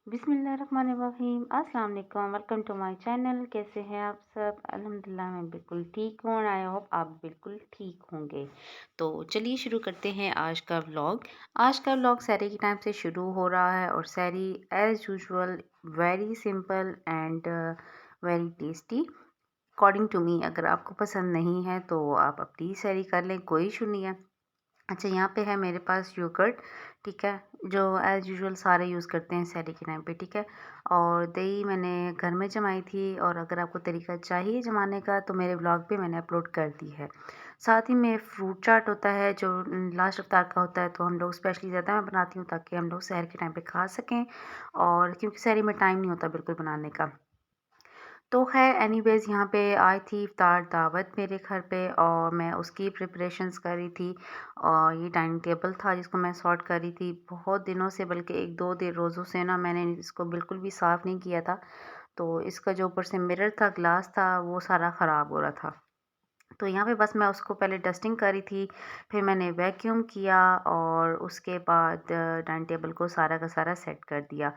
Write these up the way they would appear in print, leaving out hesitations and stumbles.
बिस्मिल्लाहिर्रहमानिर्रहीम अस्सलाम वालेकुम वेलकम टू माय चैनल। कैसे हैं आप सब? अल्हम्दुलिल्लाह मैं बिल्कुल ठीक हूँ और आई होप आप बिल्कुल ठीक होंगे। तो चलिए शुरू करते हैं आज का व्लॉग। आज का व्लॉग सहरी के टाइम से शुरू हो रहा है और sehri as usual very simple and very tasty according to me. अगर आपको पसंद नहीं है तो आप अपनी सहरी कर लें, कोई इशू नहीं है। अच्छा, यहाँ पे है मेरे पास योगर्ट, ठीक है, जो एज़ यूजुअल सारे यूज़ करते हैं सहरी के टाइम पे, ठीक है। और दही मैंने घर में जमाई थी और अगर आपको तरीका चाहिए जमाने का तो मेरे ब्लॉग पे मैंने अपलोड कर दी है। साथ ही में फ्रूट चाट होता है जो लास्ट इफ्तार का होता है, तो हम लोग स्पेशली ज़्यादा मैं बनाती हूँ ताकि हम लोग सहर के टाइम पे खा सकें, और क्योंकि सहरी में टाइम नहीं होता बिल्कुल बनाने का। तो ख़ैर एनीवेज़ यहाँ पे आई थी इफ्तार दावत मेरे घर पे और मैं उसकी प्रिपरेशंस कर रही थी। और ये डाइनिंग टेबल था जिसको मैं सॉर्ट कर रही थी बहुत दिनों से, बल्कि 1-2 दिन रोज़ों से ना मैंने इसको बिल्कुल भी साफ़ नहीं किया था। तो इसका जो ऊपर से मिरर था, ग्लास था, वो सारा ख़राब हो रहा था। तो यहाँ पे बस मैं उसको पहले डस्टिंग करी थी, फिर मैंने वैक्यूम किया और उसके बाद डाइनिंग टेबल को सारा का सारा सेट कर दिया।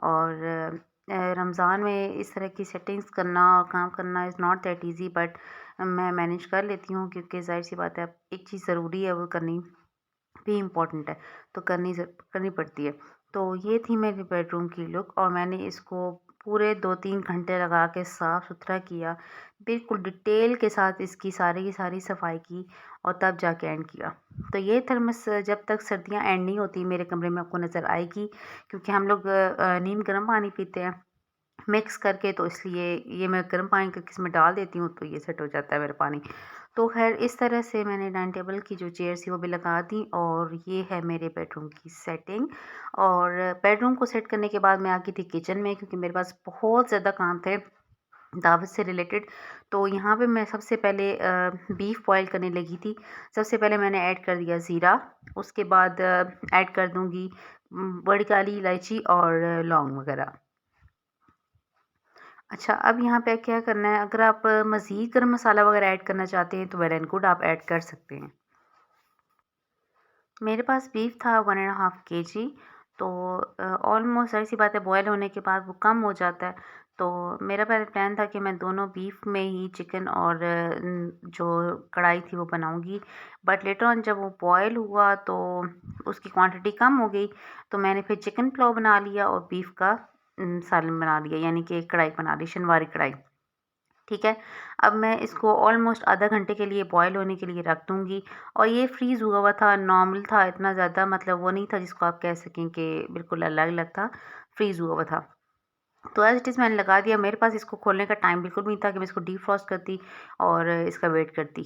और रमज़ान में इस तरह की सेटिंग्स करना और काम करना is not that easy, but मैं मैनेज कर लेती हूँ क्योंकि ज़ाहिर-सी बात है, एक चीज़ ज़रूरी है वो करनी भी इम्पोर्टेंट है, तो करनी पड़ती है। तो ये थी मेरी बेडरूम की लुक और मैंने इसको पूरे 2-3 घंटे लगा के साफ़-सुथरा किया। बिल्कुल डिटेल के साथ इसकी सारी की सारी सफाई की और तब जाके एंड किया। तो ये थर्मस जब तक सर्दियाँ एंड नहीं होती मेरे कमरे में आपको नज़र आएगी, क्योंकि हम लोग नीम गर्म पानी पीते हैं मिक्स करके, तो इसलिए ये मैं गर्म पानी करके इसमें डाल देती हूँ तो ये सेट हो जाता है मेरा पानी। तो ख़ैर इस तरह से मैंने डाइनिंग टेबल की जो चेयर्स थी वो भी लगा दी और ये है मेरे बेडरूम की सेटिंग। और बेडरूम को सेट करने के बाद मैं आ गई थी किचन में, क्योंकि मेरे पास बहुत ज़्यादा काम थे दावत से रिलेटेड। तो यहाँ पे मैं सबसे पहले बीफ बॉयल करने लगी थी। सबसे पहले मैंने ऐड कर दिया ज़ीरा, उसके बाद ऐड कर दूँगी बड़ी काली इलायची और लौंग वगैरह। अच्छा, अब यहाँ पे क्या करना है, अगर आप मज़ीद गरम मसाला वगैरह ऐड करना चाहते हैं तो वेल एंड गुड, आप ऐड कर सकते हैं। मेरे पास बीफ था 1 एंड हाफ केजी। तो ऑलमोस्ट ज़ाहिर-सी बात है बॉयल होने के बाद वो कम हो जाता है। तो मेरा पहले प्लान था कि मैं दोनों बीफ में ही चिकन और जो कढ़ाई थी वो बनाऊँगी। बट लेटर ऑन जब वो बॉयल हुआ तो उसकी क्वांटिटी कम हो गई, तो मैंने फिर चिकन पुलाव बना लिया और बीफ का सालन बना लिया, यानी कि कढ़ाई बना ली, शनवारी कढ़ाई। ठीक है? अब मैं इसको ऑलमोस्ट आधा घंटे के लिए बॉयल होने के लिए रख दूँगी और ये फ्रीज़ हुआ हुआ था, नॉर्मल था, इतना ज़्यादा मतलब वो नहीं था जिसको आप कह सकें कि बिल्कुल अलग-अलग था, फ्रीज़ हुआ हुआ था। तो एज़ इट इज़ मैंने लगा दिया, मेरे पास इसको खोलने का टाइम बिल्कुल भी नहीं था कि मैं इसको डीफ्रॉस्ट करती और इसका वेट करती।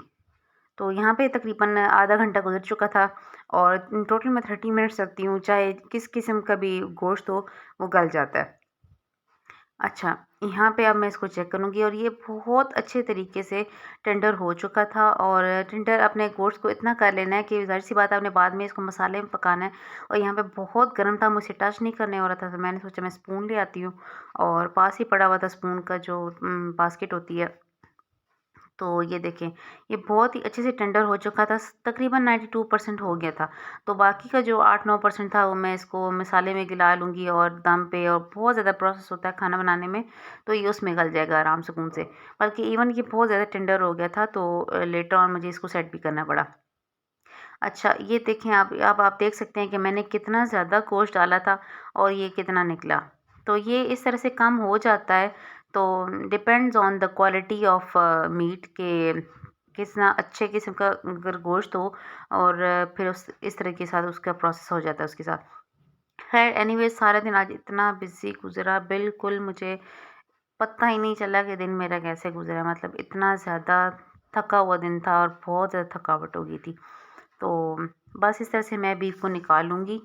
तो यहाँ पे तकरीबन आधा घंटा गुज़र चुका था और टोटल मैं 30 मिनट्स रखती हूँ, चाहे किस किस्म का भी गोश्त हो, वो गल जाता है। अच्छा, यहाँ पे अब मैं इसको चेक करूँगी और ये बहुत अच्छे तरीके से टेंडर हो चुका था। और टेंडर अपने गोश्त को इतना कर लेना है कि ज़ाहिर-सी बात है आपने बाद में इसको मसाले में पकाना है। और यहाँ पे बहुत गर्म था, मुझसे टच नहीं करने हो रहा था, तो मैंने सोचा मैं स्पून ले आती हूँ और पास ही पड़ा हुआ था स्पून का जो बास्केट होती है। तो ये देखें, ये बहुत ही अच्छे से टेंडर हो चुका था, तकरीबन 92% हो गया था। तो बाकी का जो 8-9% था वो मैं इसको मसाले में गला लूँगी और दम पे, और बहुत ज़्यादा प्रोसेस होता है खाना बनाने में, तो ये उसमें गल जाएगा आराम सुकून से। बल्कि इवन ये बहुत ज़्यादा टेंडर हो गया था, तो लेटर ऑन मुझे इसको सेट भी करना पड़ा। अच्छा, ये देखें आप, अब आप देख सकते हैं कि मैंने कितना ज़्यादा गोश्त डाला था और ये कितना निकला। तो ये इस तरह से कम हो जाता है, तो depends on the quality of meat के कितना अच्छे किस्म का अगर गोश्त हो, और फिर उस इस तरह के साथ उसका प्रोसेस हो जाता है उसके साथ। ख़ैर एनीवेज़ सारा दिन आज इतना बिज़ी गुज़रा, बिल्कुल मुझे पता ही नहीं चला कि दिन मेरा कैसे गुज़रा। मतलब इतना ज़्यादा थका हुआ दिन था और बहुत ज़्यादा थकावट हो गई थी। तो बस इस तरह से मैं बीफ को निकाल लूँगी।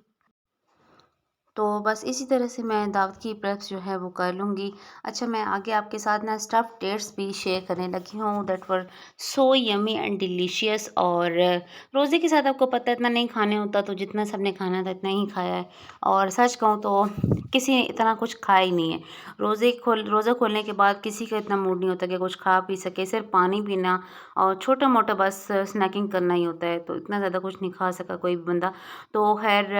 तो बस इसी तरह से मैं दावत की प्रेप्स जो है वो कर लूँगी। अच्छा, मैं आगे आपके साथ ना स्टफ़्ड डेट्स भी शेयर करने लगी हूँ that were so yummy and delicious. और रोज़े के साथ आपको पता है इतना नहीं खाने होता, तो जितना सबने खाना था इतना ही खाया है। और सच कहूँ तो किसी ने इतना कुछ खाया ही नहीं है। रोज़ा खोलने के बाद किसी का इतना मूड नहीं होता कि कुछ खा पी सके, सिर्फ़ पानी पीना और छोटा-मोटा बस स्नैकिंग करना ही होता है, तो इतना ज़्यादा कुछ नहीं खा सका कोई भी बंदा। तो ख़ैर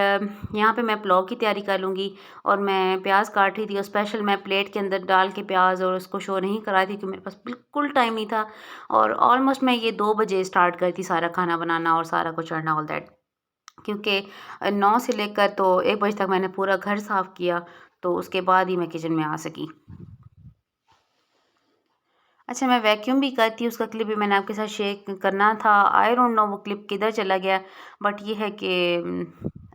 यहाँ पे मैं पुलाव की तैयारी कर लूँगी। और मैं प्याज काट रही थी और स्पेशल मैं प्लेट के अंदर डाल के प्याज और उसको शो नहीं करा रही थी क्योंकि मेरे पास बिल्कुल टाइम नहीं था। और ऑलमोस्ट मैं ये 2 बजे स्टार्ट करी थी सारा खाना बनाना और सारा कुछ करना ऑल दैट, क्योंकि 9 से लेकर तो 1 बजे तक मैंने पूरा घर साफ़ किया, तो उसके बाद ही मैं किचन में आ सकी। अच्छा, मैं वैक्यूम भी करती, उसका क्लिप भी मैंने आपके साथ शेयर करना था। आई डोंट नो वो क्लिप किधर चला गया, बट ये है कि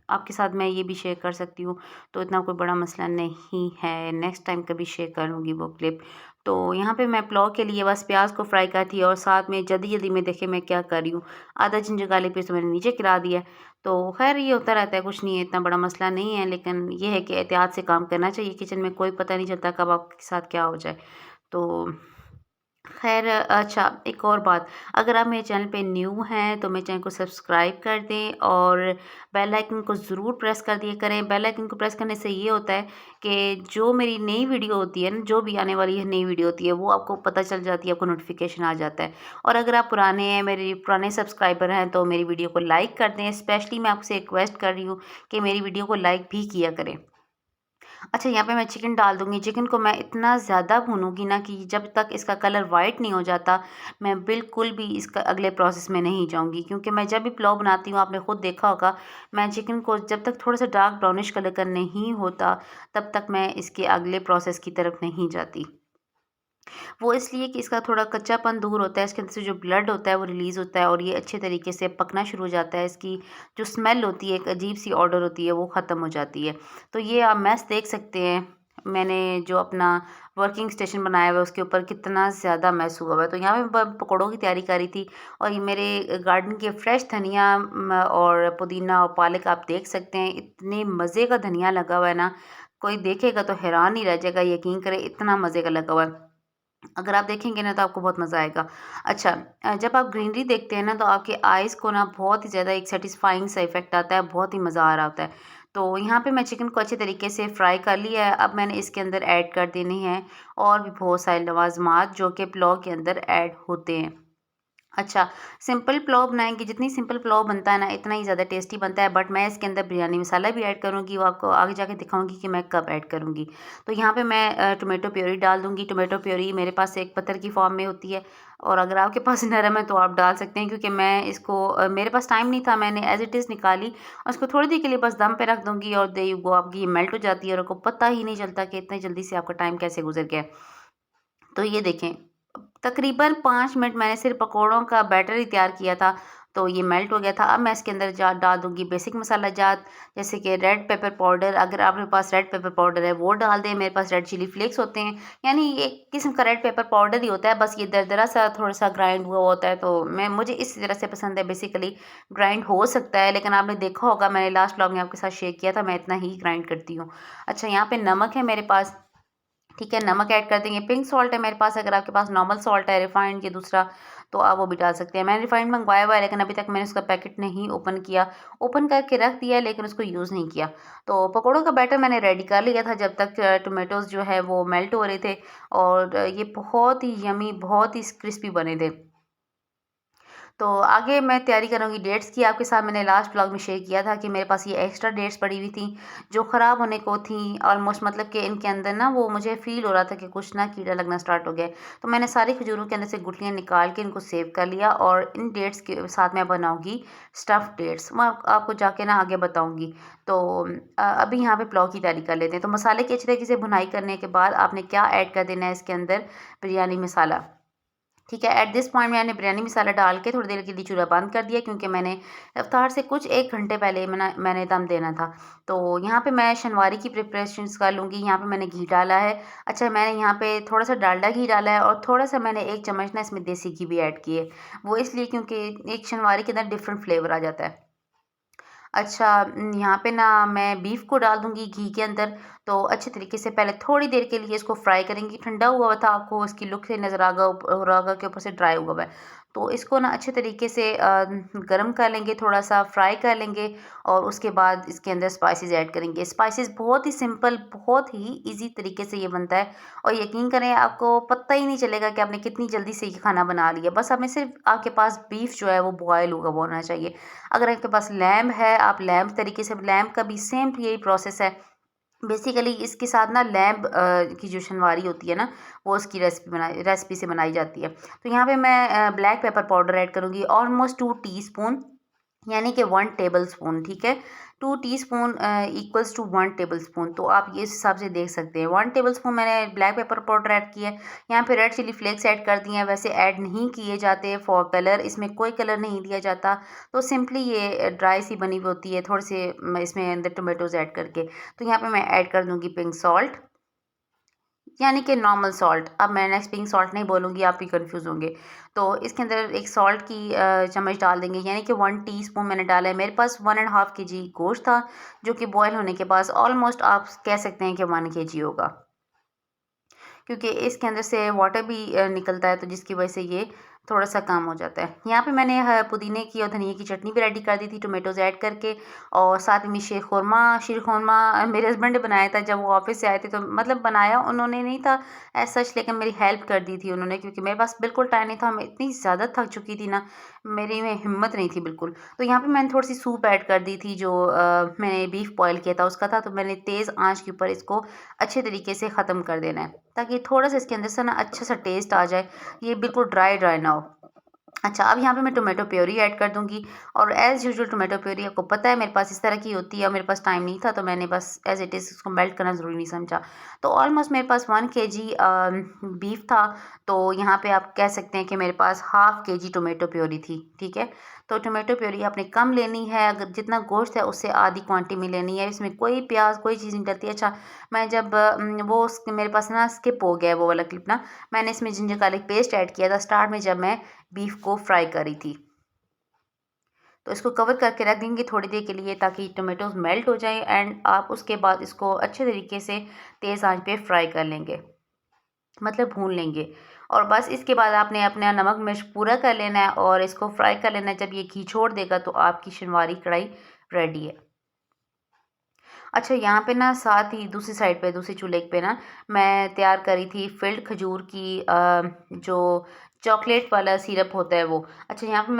आपके साथ मैं ये भी शेयर कर सकती हूँ, तो इतना कोई बड़ा मसला नहीं है। नेक्स्ट टाइम कभी शेयर करूँगी वो क्लिप। तो यहाँ पे मैं पुलाव के लिए बस प्याज को फ्राई करती और साथ में जल्दी-जल्दी में देखें मैं क्या कर रही हूँ, आधा जिंजर गार्लिक पेस्ट मैंने नीचे गिरा दिया है। तो खैर ये होता रहता है, कुछ नहीं है, इतना बड़ा मसला नहीं है, लेकिन ये है कि एहतियात से काम करना चाहिए किचन में, कोई पता नहीं चलता कब आपके साथ क्या हो जाए। तो ख़ैर अच्छा, एक और बात, अगर आप मेरे चैनल पे न्यू हैं तो मेरे चैनल को सब्सक्राइब कर दें और बेल आइकन को ज़रूर प्रेस कर दिया करें। बेल आइकन को प्रेस करने से ये होता है कि जो मेरी नई वीडियो होती है ना, जो भी आने वाली है नई वीडियो होती है, वो आपको पता चल जाती है, आपको नोटिफ़िकेशन आ जाता है। और अगर आप पुराने हैं, मेरे पुराने सब्सक्राइबर हैं, तो मेरी वीडियो को लाइक कर दें। स्पेशली मैं आपसे रिक्वेस्ट कर रही हूँ कि मेरी वीडियो को लाइक भी किया करें। अच्छा, यहाँ पे मैं चिकन डाल दूँगी। चिकन को मैं इतना ज़्यादा भूनूँगी ना कि जब तक इसका कलर वाइट नहीं हो जाता, मैं बिल्कुल भी इसका अगले प्रोसेस में नहीं जाऊँगी। क्योंकि मैं जब भी पुलाव बनाती हूँ, आपने खुद देखा होगा, मैं चिकन को जब तक थोड़ा-सा डार्क ब्राउनिश कलर का नहीं होता, तब तक मैं इसके अगले प्रोसेस की तरफ नहीं जाती। वो इसलिए कि इसका थोड़ा कच्चापन दूर होता है, इसके अंदर से जो ब्लड होता है वो रिलीज़ होता है और ये अच्छे तरीके से पकना शुरू हो जाता है। इसकी जो स्मेल होती है, एक अजीब-सी ऑडर होती है, वो ख़त्म हो जाती है। तो ये आप मैस देख सकते हैं, मैंने जो अपना वर्किंग स्टेशन बनाया हुआ है उसके ऊपर कितना ज़्यादा मैस हुआ हुआ है। तो यहाँ पे मैं पकौड़ों की तैयारी कर रही थी और ये मेरे गार्डन के फ्रेश धनिया और पुदीना और पालक आप देख सकते हैं, इतने मज़े का धनिया लगा हुआ है ना, कोई देखेगा तो हैरान ही रह जाएगा, यकीन करें इतना मज़े का लगा हुआ है। अगर आप देखेंगे ना तो आपको बहुत मज़ा आएगा। अच्छा, जब आप ग्रीनरी देखते हैं ना तो आपके आइज़ को ना बहुत ही ज़्यादा एक सैटिस्फाइंग सा इफ़ेक्ट आता है, बहुत ही मज़ा आ रहा होता है। तो यहाँ पे मैं चिकन को अच्छे तरीके से फ्राई कर लिया है, अब मैंने इसके अंदर ऐड कर देने हैं और भी बहुत सारे लवाज़मात जो कि पुलाव के अंदर ऐड होते हैं। अच्छा, सिंपल पुलाव बनाएँगे, जितनी सिंपल पुलाव बनता है ना, इतना ही ज़्यादा टेस्टी बनता है, बट मैं इसके अंदर बिरयानी मसाला भी ऐड करूँगी, वो आपको आगे जाके दिखाऊँगी कि मैं कब ऐड करूँगी। तो यहाँ पे मैं टोमेटो प्यूरी डाल दूँगी। टोमेटो प्यूरी मेरे पास एक पत्थर की फ़ॉर्म में होती है और अगर आपके पास नरम है तो आप डाल सकते हैं, क्योंकि मैं इसको मेरे पास टाइम नहीं था, मैंने एज़ इट इज़ निकाली और उसको थोड़ी देर के लिए बस दम पे रख दूँगी और देयर यू गो, आपकी ये मेल्ट हो जाती है और आपको पता ही नहीं चलता कि इतने जल्दी से आपका टाइम कैसे गुज़र गया है। तो ये देखें, तकरीबन 5 मिनट मैंने सिर्फ़ पकौड़ों का बैटर ही तैयार किया था, तो ये मेल्ट हो गया था। अब मैं इसके अंदर जा डाल दूँगी बेसिक मसाला जात, जैसे कि रेड पेपर पाउडर, अगर आपके पास रेड पेपर पाउडर है वो डाल दें, मेरे पास रेड चिली फ्लेक्स होते हैं, यानी एक किस्म का रेड पेपर पाउडर ही होता है, बस ये दरदरा सा थोड़ा-सा ग्राइंड हुआ होता है, तो मुझे इस तरह से पसंद है बेसिकली। ग्राइंड हो सकता है, लेकिन आपने देखा होगा मैंने लास्ट व्लॉग में आपके साथ शेयर किया था, मैं इतना ही ग्राइंड करती हूँ। अच्छा, यहाँ पे नमक है मेरे पास, ठीक है, नमक ऐड कर देंगे। पिंक सॉल्ट है मेरे पास, अगर आपके पास नॉर्मल सॉल्ट है रिफाइंड या दूसरा, तो आप वो भी डाल सकते हैं। मैंने रिफाइंड मंगवाया हुआ है, लेकिन अभी तक मैंने उसका पैकेट नहीं ओपन किया। ओपन करके रख दिया है, लेकिन उसको यूज़ नहीं किया। तो पकौड़ों का बैटर मैंने रेडी कर लिया था जब तक टोमेटोज़ जो है वो मेल्ट हो रहे थे और ये बहुत ही यम्मी, बहुत ही क्रिस्पी बने थे। तो आगे मैं तैयारी करूँगी डेट्स की। आपके साथ मैंने लास्ट व्लॉग में शेयर किया था कि मेरे पास ये एक्स्ट्रा डेट्स पड़ी हुई थी, जो ख़राब होने को थी ऑलमोस्ट, मतलब कि इनके अंदर ना वो मुझे फ़ील हो रहा था कि कुछ ना कीड़ा लगना स्टार्ट हो गया है। तो मैंने सारी खजूरों के अंदर से गुठलियाँ निकाल के इनको सेव कर लिया और इन डेट्स के साथ मैं बनाऊँगी स्टफ़्ड डेट्स। मैं आपको जाके ना आगे बताऊँगी। तो अभी यहाँ पे पुलाव की तैयारी कर लेते हैं। तो मसाले की अच्छी तरीके से भुनाई करने के बाद आपने क्या ऐड कर देना है इसके अंदर, बिरयानी मसाला। ठीक है, एट दिस पॉइंट मैंने बिरयानी मसाला डाल के थोड़ी देर के लिए चूल्हा बंद कर दिया, क्योंकि मैंने इफ्तार से कुछ 1 घंटे पहले मैंने दम देना था। तो यहाँ पे मैं शनवारी की प्रिपरेशंस कर लूँगी। यहाँ पे मैंने घी डाला है। अच्छा, मैंने यहाँ पे थोड़ा-सा डालडा घी डाला है और थोड़ा-सा मैंने 1 चम्मच ना इसमें देसी घी भी ऐड किए। वो इसलिए क्योंकि एक शनवारी के अंदर डिफरेंट फ्लेवर आ जाता है। अच्छा, यहाँ पे ना मैं बीफ को डाल दूँगी घी के अंदर, तो अच्छे तरीके से पहले थोड़ी देर के लिए इसको फ्राई करेंगी। ठंडा हुआ हुआ था, आपको इसकी लुक से नज़र आ रहा होगा कि ऊपर से ड्राई हुआ हुआ है। तो इसको ना अच्छे तरीके से गरम कर लेंगे, थोड़ा-सा फ्राई कर लेंगे और उसके बाद इसके अंदर स्पाइसेस ऐड करेंगे। स्पाइसेस बहुत ही सिंपल, बहुत ही ईज़ी तरीके से ये बनता है और यकीन करें आपको पता ही नहीं चलेगा कि आपने कितनी जल्दी से ये खाना बना लिया। बस आपने सिर्फ़, आपके पास बीफ जो है वो बॉयल हुआ हुआ होना चाहिए। अगर आपके पास लैम्ब है, आप लैम्ब तरीके से, लैम्ब का भी सेम यही प्रोसेस है। बेसिकली इसके साथ ना लैम्ब की जो शनवारी होती है ना, वो उसकी रेसिपी से बनाई जाती है। तो यहाँ पे मैं ब्लैक पेपर पाउडर ऐड करूँगी ऑलमोस्ट 2 टीस्पून, यानी कि 1 टेबलस्पून, ठीक है। 2 टीस्पून इक्वल्स टू 1 टेबलस्पून, तो आप ये इस हिसाब से देख सकते हैं। 1 टेबलस्पून मैंने ब्लैक पेपर पाउडर ऐड किया है। यहाँ पे रेड चिली फ्लेक्स ऐड कर दिए हैं, वैसे ऐड नहीं किए जाते फॉर कलर, इसमें कोई कलर नहीं दिया जाता। तो सिंपली ये ड्राई सी बनी हुई होती है, थोड़े से इसमें अंदर टोमेटोज़ ऐड करके। तो यहाँ पे मैं ऐड कर दूँगी पिंक सॉल्ट, यानी कि नॉर्मल सॉल्ट। अब मैं नेक्स्ट पिंक सॉल्ट नहीं बोलूँगी, आप भी कंफ्यूज होंगे। तो इसके अंदर एक सॉल्ट की चम्मच डाल देंगे, यानी कि 1 टीस्पून मैंने डाला है। मेरे पास 1 एंड हाफ केजी गोश्त था, जो कि बॉयल होने के बाद ऑलमोस्ट आप कह सकते हैं कि 1 केजी होगा, क्योंकि इसके अंदर से वाटर भी निकलता है, तो जिसकी वजह से ये थोड़ा-सा कम हो जाता है। यहाँ पे मैंने पुदीने की और धनिये की चटनी भी रेडी कर दी थी टोमेटोज़ ऐड करके, और साथ में शीरखुरमा मेरे हस्बैंड ने बनाया था जब वो ऑफ़िस से आए थे, तो मतलब बनाया उन्होंने नहीं था एज़ सच, लेकिन मेरी हेल्प कर दी थी उन्होंने, क्योंकि मेरे पास बिल्कुल टाइम नहीं था। मैं इतनी ज़्यादा थक चुकी थी ना, मेरी में हिम्मत नहीं थी बिल्कुल। तो यहाँ पे मैंने थोड़ी-सी सूप ऐड कर दी थी, जो मैंने बीफ बॉयल किया था उसका था, तो मैंने तेज़ आँच के ऊपर इसको अच्छे तरीके से ख़त्म कर देना है, ताकि थोड़ा-सा इसके अंदर से ना अच्छा सा टेस्ट आ जाए, ये बिल्कुल ड्राई ड्राई ना हो। अच्छा, अब यहाँ पे मैं टोमेटो प्योरी ऐड कर दूँगी, और एज़ यूजुअल टोमेटो प्योरी आपको पता है मेरे पास इस तरह की होती है, मेरे पास टाइम नहीं था, तो मैंने बस एज़ इट इज़ उसको मेल्ट करना ज़रूरी नहीं समझा। तो ऑलमोस्ट मेरे पास 1 केजी बीफ था, तो यहाँ पे आप कह सकते हैं कि मेरे पास हाफ़ केजी टोमेटो प्योरी थी, ठीक है? तो टोमेटो प्योरी आपने कम लेनी है, अगर जितना गोश्त है उससे आधी क्वांटिटी में लेनी है, इसमें कोई प्याज़ कोई चीज़ नहीं डलती। अच्छा, मैं जब वो मेरे पास ना स्किप हो गया है वो वाला क्लिप ना, मैंने इसमें जिंजर गार्लिक पेस्ट ऐड किया था स्टार्ट में जब मैं बीफ को फ्राई करी थी। तो इसको कवर करके रख देंगे थोड़ी देर के लिए, ताकि टोमेटोज़ मेल्ट हो जाएँ, एंड आप उसके बाद इसको अच्छे तरीके से तेज़ आंच पे फ्राई कर लेंगे, मतलब भून लेंगे। और बस इसके बाद आपने अपना नमक मिर्च पूरा कर लेना है और इसको फ्राई कर लेना है। जब ये घी छोड़ देगा तो आपकी शनवारी कढ़ाई रेडी है। अच्छा, यहाँ पे ना साथ ही दूसरी साइड पे, दूसरे चूल्हे पे ना मैं तैयार करी थी फिल्ड खजूर की जो चॉकलेट वाला सिरप होता है वो। अच्छा, यहाँ पे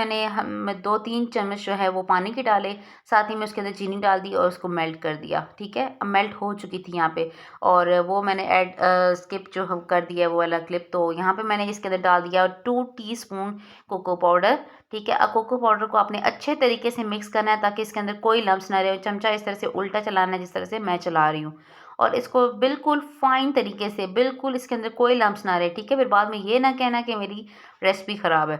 मैं 2-3 चम्मच जो है वो पानी के डाले, साथ ही में उसके अंदर चीनी डाल दी और उसको मेल्ट कर दिया, ठीक है? अब मेल्ट हो चुकी थी यहाँ पे, और वो मैंने स्किप जो हम कर दिया वो वाला क्लिप। तो यहाँ पे मैंने इसके अंदर डाल दिया 2 टीस्पून कोको पाउडर, ठीक है। कोको पाउडर को आपने अच्छे तरीके से मिक्स करना है, ताकि इसके अंदर कोई लम्स ना रहे। चमचा इस तरह से उल्टा चलाना है जिस तरह से मैं चला रही हूँ, और इसको बिल्कुल फाइन तरीके से, बिल्कुल इसके अंदर कोई लम्स ना रहे, ठीक है। फिर बाद में ये ना कहना कि मेरी रेसिपी ख़राब है।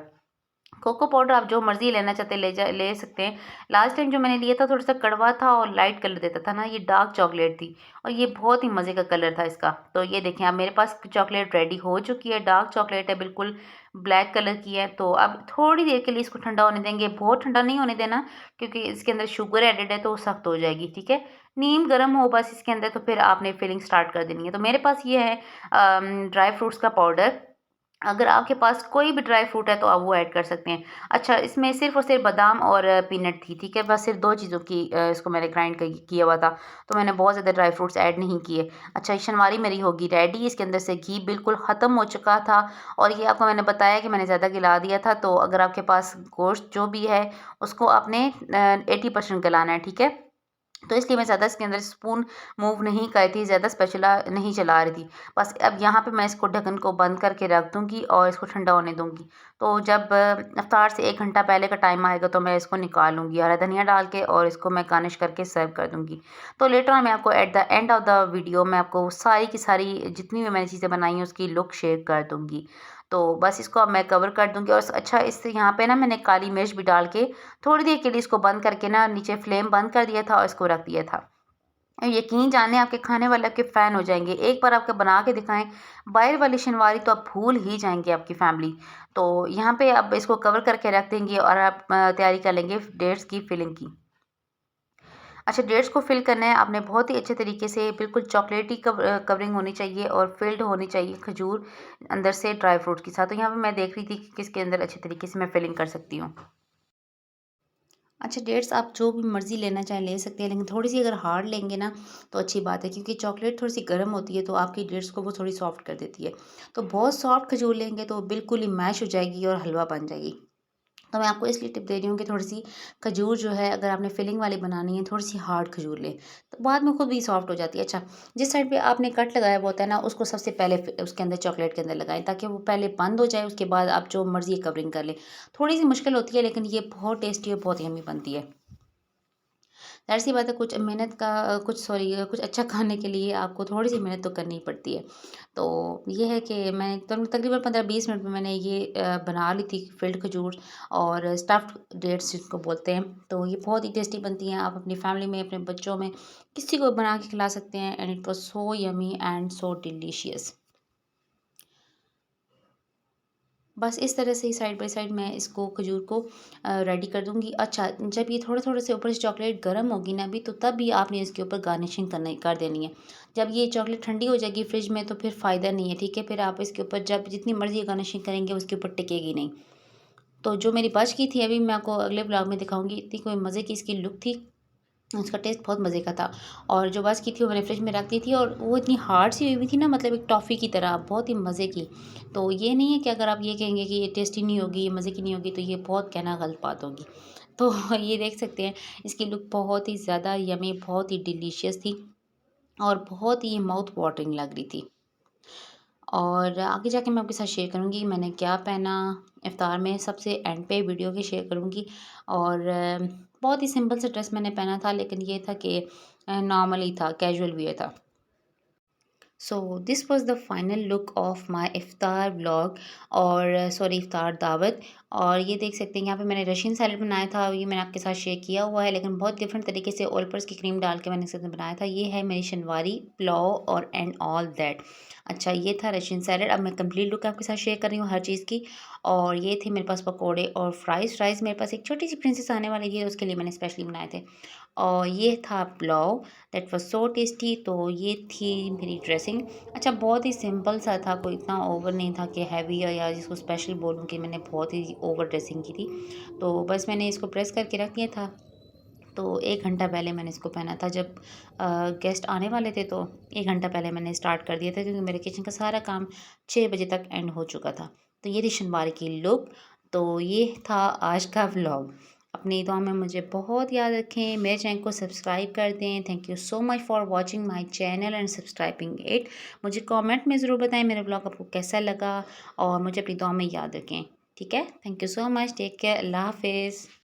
कोको पाउडर आप जो मर्ज़ी लेना चाहते हैं ले सकते हैं। लास्ट टाइम जो मैंने लिया था थोड़ा-सा कड़वा था और लाइट कलर देता था ना, ये डार्क चॉकलेट थी, और ये बहुत ही मज़े का कलर था इसका। तो ये देखें, अब मेरे पास चॉकलेट रेडी हो चुकी है, डार्क चॉकलेट है, बिल्कुल ब्लैक कलर की है। तो अब थोड़ी देर के लिए इसको ठंडा होने देंगे, बहुत ठंडा नहीं होने देना, क्योंकि इसके अंदर शुगर एडेड है तो वो सख्त हो जाएगी, ठीक है। नीम गर्म हो बस इसके अंदर, तो फिर आपने फिलिंग स्टार्ट कर देनी है। तो मेरे पास ये है ड्राई फ्रूट्स का पाउडर। अगर आपके पास कोई भी ड्राई फ्रूट है तो आप वो ऐड कर सकते हैं। अच्छा, इसमें सिर्फ़ और सिर्फ़ बादाम और पीनट थी, ठीक है? बस सिर्फ़ 2 चीज़ों की इसको मैंने ग्राइंड किया हुआ था, तो मैंने बहुत ज़्यादा ड्राई फ्रूट्स ऐड नहीं किए। अच्छा, ये शनवारी मेरी होगी रेडी, इसके अंदर से घी बिल्कुल ख़त्म हो चुका था, और ये आपको मैंने बताया कि मैंने ज़्यादा गला दिया था, तो अगर आपके पास गोश्त जो भी है उसको आपने 80% गलाना है, ठीक है? तो इसलिए मैं ज़्यादा इसके अंदर स्पून मूव नहीं कर रही थी, ज़्यादा स्पैचुला नहीं चला रही थी। बस अब यहाँ पे मैं इसको ढक्कन को बंद करके रख दूँगी और इसको ठंडा होने दूँगी। तो जब इफ्तार से 1 घंटा पहले का टाइम आएगा तो मैं इसको निकालूँगी हरा धनिया डाल के, और इसको मैं गार्निश करके सर्व कर दूँगी। तो लेटर ऑन मैं आपको at the end of the video मैं आपको सारी की सारी जितनी भी मैंने चीज़ें बनाई हैं उसकी लुक शेयर कर दूँगी। तो बस इसको अब मैं कवर कर दूँगी, और अच्छा, इस यहाँ पे ना मैंने काली मिर्च भी डाल के थोड़ी देर के लिए इसको बंद करके ना नीचे फ्लेम बंद कर दिया था और इसको रख दिया था। यकीन जाने आपके खाने वाले आपके फ़ैन हो जाएँगे। एक बार आपको बना के दिखाएँ, बाहर वाली शनवारी तो आप भूल ही जाएँगे आपकी फ़ैमिली। तो यहाँ पे अब इसको कवर करके रख देंगे, और आप तैयारी कर लेंगे डेट्स की फिलिंग की। अच्छा, डेट्स को फिल करना है आपने बहुत ही अच्छे तरीके से, बिल्कुल चॉकलेटी कवरिंग होनी चाहिए और फिल्ड होनी चाहिए खजूर अंदर से ड्राई फ्रूट के साथ। तो यहाँ पे मैं देख रही थी कि किसके अंदर अच्छे तरीके से मैं फिलिंग कर सकती हूँ। अच्छा, डेट्स आप जो भी मर्ज़ी लेना चाहें ले सकते हैं, लेकिन थोड़ी-सी अगर हार्ड लेंगे ना तो अच्छी बात है, क्योंकि चॉकलेट थोड़ी-सी गर्म होती है तो आपकी डेट्स को वो थोड़ी सॉफ्ट कर देती है। तो बहुत सॉफ्ट खजूर लेंगे तो बिल्कुल ही मैश हो जाएगी और हलवा बन जाएगी। तो मैं आपको इसलिए टिप दे रही हूँ कि थोड़ी-सी खजूर जो है अगर आपने फिलिंग वाली बनानी है, थोड़ी-सी हार्ड खजूर लें, तो बाद में खुद भी सॉफ्ट हो जाती है। अच्छा, जिस साइड पे आपने कट लगाया हुआ होता है ना, उसको सबसे पहले उसके अंदर चॉकलेट के अंदर लगाएँ ताकि वो पहले बंद हो जाए, उसके बाद आप जो मर्ज़ी कवरिंग कर लें। थोड़ी-सी मुश्किल होती है लेकिन ये बहुत टेस्टी और बहुत यम्मी बनती है। ज़ाहिर-सी बात है कुछ मेहनत का कुछ अच्छा खाने के लिए आपको थोड़ी-सी मेहनत तो करनी ही पड़ती है। तो ये है कि मैं तकरीबन 15-20 मिनट में मैंने ये बना ली थी फिल्ड खजूर और स्टफ़्ड डेट्स जिसको बोलते हैं। तो ये बहुत ही टेस्टी बनती हैं, आप अपनी फैमिली में, अपने बच्चों में, किसी को बना के खिला सकते हैं and it was so yummy and so delicious. बस इस तरह से ही साइड बाय साइड मैं इसको खजूर को रेडी कर दूँगी। अच्छा, जब ये थोड़े-थोड़े से ऊपर से चॉकलेट गर्म होगी ना अभी, तो तब भी आपने इसके ऊपर गार्निशिंग करनी कर देनी है। जब ये चॉकलेट ठंडी हो जाएगी फ्रिज में तो फिर फ़ायदा नहीं है, ठीक है? फिर आप इसके ऊपर जब जितनी मर्ज़ी गार्निशिंग करेंगे उसके ऊपर टिकेगी नहीं। तो जो मेरी बच गई थी अभी मैं आपको अगले व्लॉग में दिखाऊँगी। इतनी कोई मज़े की इसकी लुक थी, उसका टेस्ट बहुत मज़े का था और जो बच की थी वो मैंने फ्रिज में रख दी थी और वो इतनी हार्ड सी हुई हुई थी ना, मतलब एक टॉफ़ी की तरह, बहुत ही मज़े की। तो ये नहीं है कि अगर आप ये कहेंगे कि ये टेस्टी नहीं होगी, ये मज़े की नहीं होगी, तो ये बहुत कहना गलत बात होगी। तो ये देख सकते हैं, इसकी लुक बहुत ही ज़्यादा यम्मी, बहुत ही डिलीशियस थी और बहुत ही माउथ वाटरिंग लग रही थी। और आगे जाके मैं आपके साथ शेयर करूँगी मैंने क्या पहना इफ्तार में, सबसे एंड पे वीडियो के शेयर करूँगी। और बहुत ही सिंपल सा ड्रेस मैंने पहना था लेकिन ये था कि नॉर्मल ही था, कैजुअल वियर था। So this was the final look of my iftar vlog और सॉरी इफ्तार दावत। और ये देख सकते हैं यहाँ पे मैंने रशियन सैलेड बनाया था, ये मैंने आपके साथ शेयर किया हुआ है लेकिन बहुत डिफरेंट तरीके से ऑल पर्स की क्रीम डाल के मैंने इसके अंदर बनाया था। ये है मेरी शनवारी पुलाव और एंड ऑल दैट। अच्छा, ये था रशियन सैलेड। अब मैं कंप्लीट लुक आपके साथ शेयर कर रही हूँ हर चीज़ की। और ये थे मेरे पास पकौड़े और फ्राइज़ मेरे पास एक छोटी सी प्रिंसेस आने वाली थी, उसके लिए मैंने स्पेशली बनाए थे। और ये था pulao, that was so tasty. तो ये थी मेरी ड्रेसिंग। अच्छा, बहुत ही सिंपल सा था, कोई इतना ओवर नहीं था कि हैवी या जिसको स्पेशल बोलूँ कि मैंने बहुत ही ओवर ड्रेसिंग की थी। तो बस मैंने इसको प्रेस करके रख दिया था। तो 1 घंटा पहले मैंने इसको पहना था। जब गेस्ट आने वाले थे तो 1 घंटा पहले मैंने स्टार्ट कर दिया था क्योंकि मेरे किचन का सारा काम 6 बजे तक एंड हो चुका था। तो ये थी शनिवार की लुक। तो ये था आज का व्लॉग। अपनी दुआ में मुझे बहुत याद रखें, मेरे चैनल को सब्सक्राइब कर दें। Thank you so much for watching my channel and subscribing it. मुझे कमेंट में ज़रूर बताएं मेरा व्लॉग आपको कैसा लगा और मुझे अपनी दुआ में याद रखें। ठीक है? Thank you so much. Take care. अल्लाह हाफ़िज़।